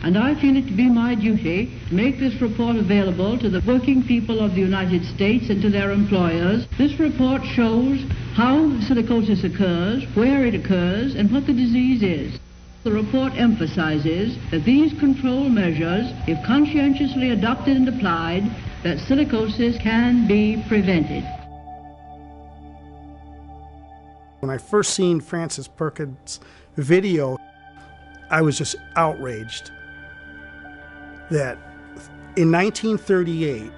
And I feel it to be my duty to make this report available to the working people of the United States and to their employers. This report shows how silicosis occurs, where it occurs, and what the disease is. The report emphasizes that these control measures, if conscientiously adopted and applied, that silicosis can be prevented. When I first seen Francis Perkins' video, I was just outraged that in 1938,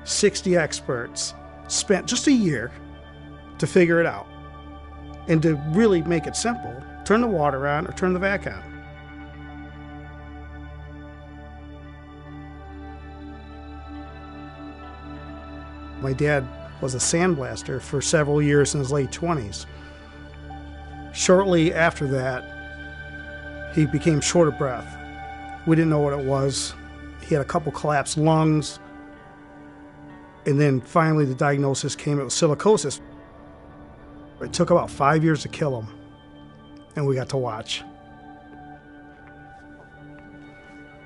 60 experts spent just a year to figure it out. And to really make it simple, turn the water on or turn the vac on. My dad was a sandblaster for several years in his late 20s. Shortly after that, he became short of breath. We didn't know what it was. He had a couple collapsed lungs. And then finally the diagnosis came, it was silicosis. It took about 5 years to kill him, and we got to watch.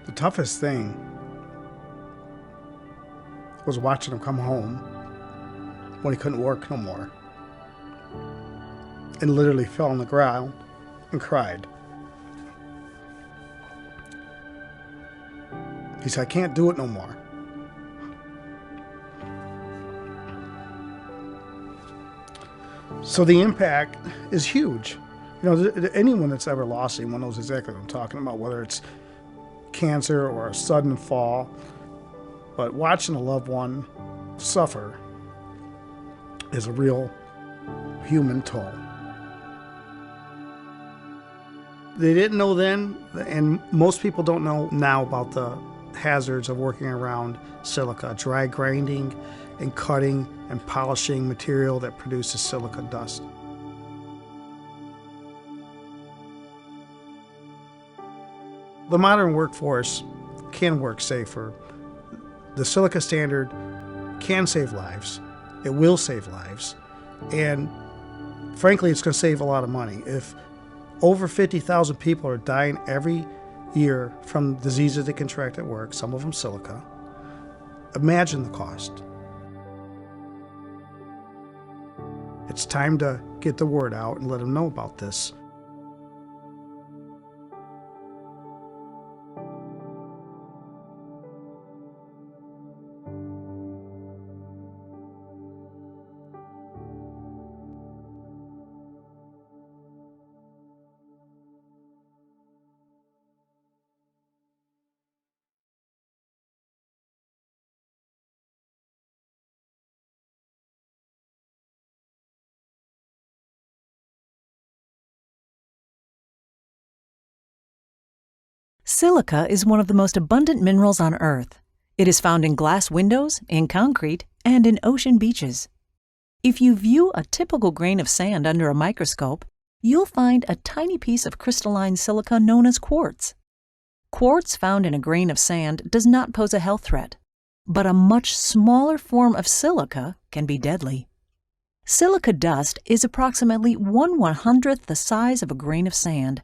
The toughest thing was watching him come home when he couldn't work no more, and literally fell on the ground and cried. He said, "I can't do it no more." So the impact is huge. You know, anyone that's ever lost anyone knows exactly what I'm talking about, whether it's cancer or a sudden fall. But watching a loved one suffer is a real human toll. They didn't know then, and most people don't know now about the hazards of working around silica, dry grinding and cutting and polishing material that produces silica dust. The modern workforce can work safer. The silica standard can save lives. It will save lives. And frankly, it's going to save a lot of money. If over 50,000 people are dying every year from diseases they contract at work, some of them silica, imagine the cost. It's time to get the word out and let them know about this. Silica is one of the most abundant minerals on Earth. It is found in glass windows, in concrete, and in ocean beaches. If you view a typical grain of sand under a microscope, you'll find a tiny piece of crystalline silica known as quartz. Quartz found in a grain of sand does not pose a health threat, but a much smaller form of silica can be deadly. Silica dust is approximately 1/100th the size of a grain of sand,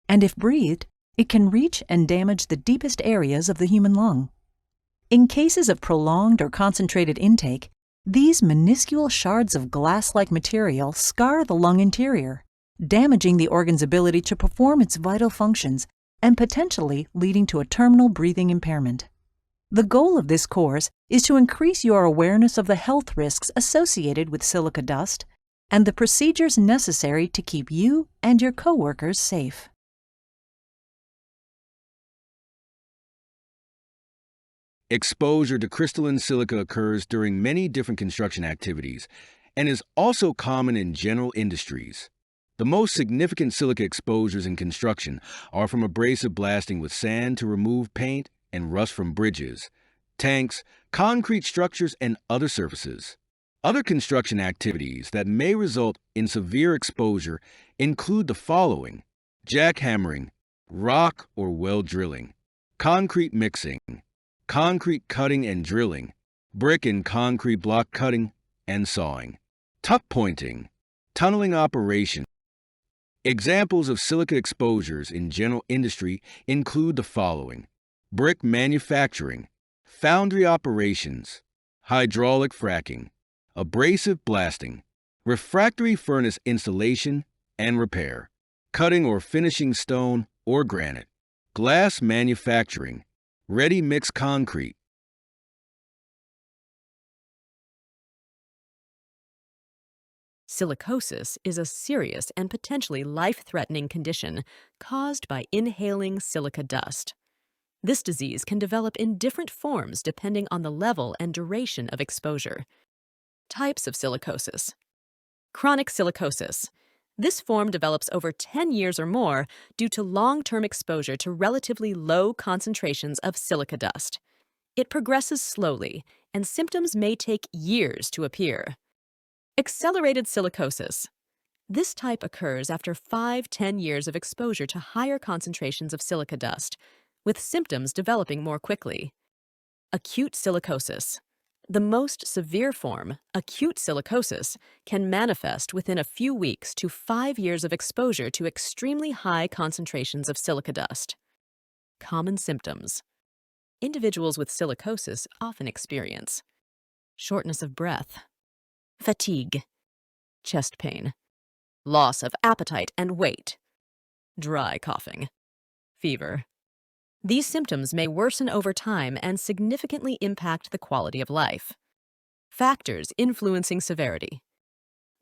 and if breathed, it can reach and damage the deepest areas of the human lung. In cases of prolonged or concentrated intake, these minuscule shards of glass-like material scar the lung interior, damaging the organ's ability to perform its vital functions and potentially leading to a terminal breathing impairment. The goal of this course is to increase your awareness of the health risks associated with silica dust and the procedures necessary to keep you and your coworkers safe. Exposure to crystalline silica occurs during many different construction activities and is also common in general industries. The most significant silica exposures in construction are from abrasive blasting with sand to remove paint and rust from bridges, tanks, concrete structures, and other surfaces. Other construction activities that may result in severe exposure include the following: jackhammering, rock or well drilling, concrete mixing, concrete cutting and drilling, brick and concrete block cutting and sawing, tuck pointing, tunneling operation. Examples of silica exposures in general industry include the following: brick manufacturing, foundry operations, hydraulic fracking, abrasive blasting, refractory furnace installation and repair, cutting or finishing stone or granite, glass manufacturing, ready-mix concrete. Silicosis is a serious and potentially life-threatening condition caused by inhaling silica dust. This disease can develop in different forms depending on the level and duration of exposure. Types of silicosis. Chronic silicosis. This form develops over 10 years or more due to long-term exposure to relatively low concentrations of silica dust. It progresses slowly, and symptoms may take years to appear. Accelerated silicosis. This type occurs after 5-10 years of exposure to higher concentrations of silica dust, with symptoms developing more quickly. Acute silicosis. The most severe form, acute silicosis, can manifest within a few weeks to 5 years of exposure to extremely high concentrations of silica dust. Common symptoms. Individuals with silicosis often experience shortness of breath, fatigue, chest pain, loss of appetite and weight, dry coughing, fever. These symptoms may worsen over time and significantly impact the quality of life. Factors influencing severity.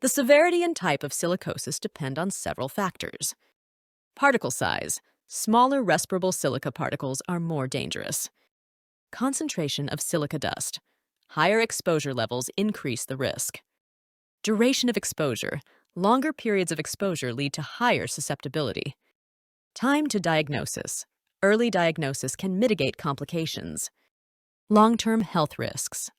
The severity and type of silicosis depend on several factors. Particle size. Smaller respirable silica particles are more dangerous. Concentration of silica dust. Higher exposure levels increase the risk. Duration of exposure. Longer periods of exposure lead to higher susceptibility. Time to diagnosis. Early diagnosis can mitigate complications. Long-term health risks.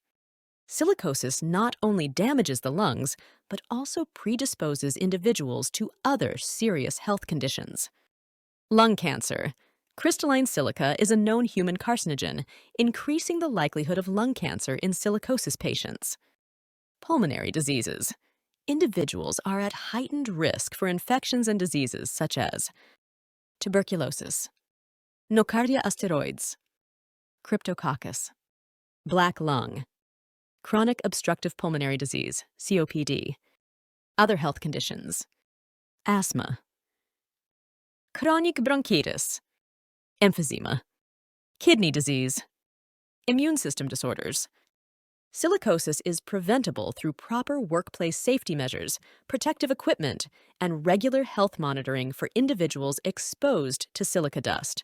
Silicosis not only damages the lungs, but also predisposes individuals to other serious health conditions. Lung cancer. Crystalline silica is a known human carcinogen, increasing the likelihood of lung cancer in silicosis patients. Pulmonary diseases. Individuals are at heightened risk for infections and diseases such as tuberculosis, nocardia asteroides, cryptococcus, black lung, chronic obstructive pulmonary disease, COPD, other health conditions, asthma, chronic bronchitis, emphysema, kidney disease, immune system disorders. Silicosis is preventable through proper workplace safety measures, protective equipment, and regular health monitoring for individuals exposed to silica dust.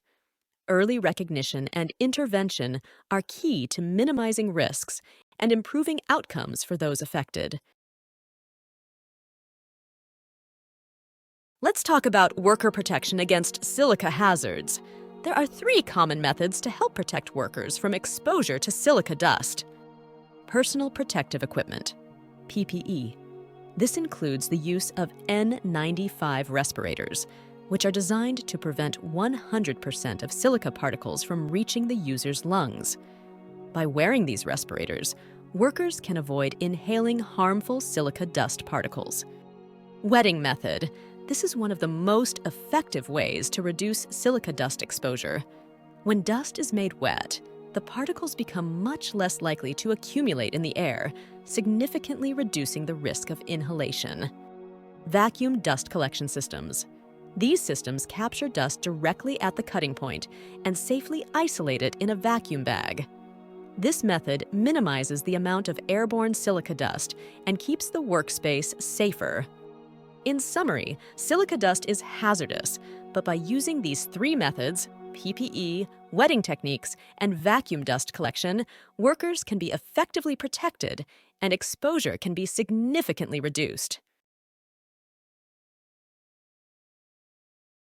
Early recognition and intervention are key to minimizing risks and improving outcomes for those affected. Let's talk about worker protection against silica hazards. There are 3 common methods to help protect workers from exposure to silica dust. Personal protective equipment, PPE. This includes the use of N95 respirators, which are designed to prevent 100% of silica particles from reaching the user's lungs. By wearing these respirators, workers can avoid inhaling harmful silica dust particles. Wetting method. This is one of the most effective ways to reduce silica dust exposure. When dust is made wet, the particles become much less likely to accumulate in the air, significantly reducing the risk of inhalation. Vacuum dust collection systems. These systems capture dust directly at the cutting point and safely isolate it in a vacuum bag. This method minimizes the amount of airborne silica dust and keeps the workspace safer. In summary, silica dust is hazardous, but by using these 3 methods, PPE, wetting techniques, and vacuum dust collection, workers can be effectively protected and exposure can be significantly reduced.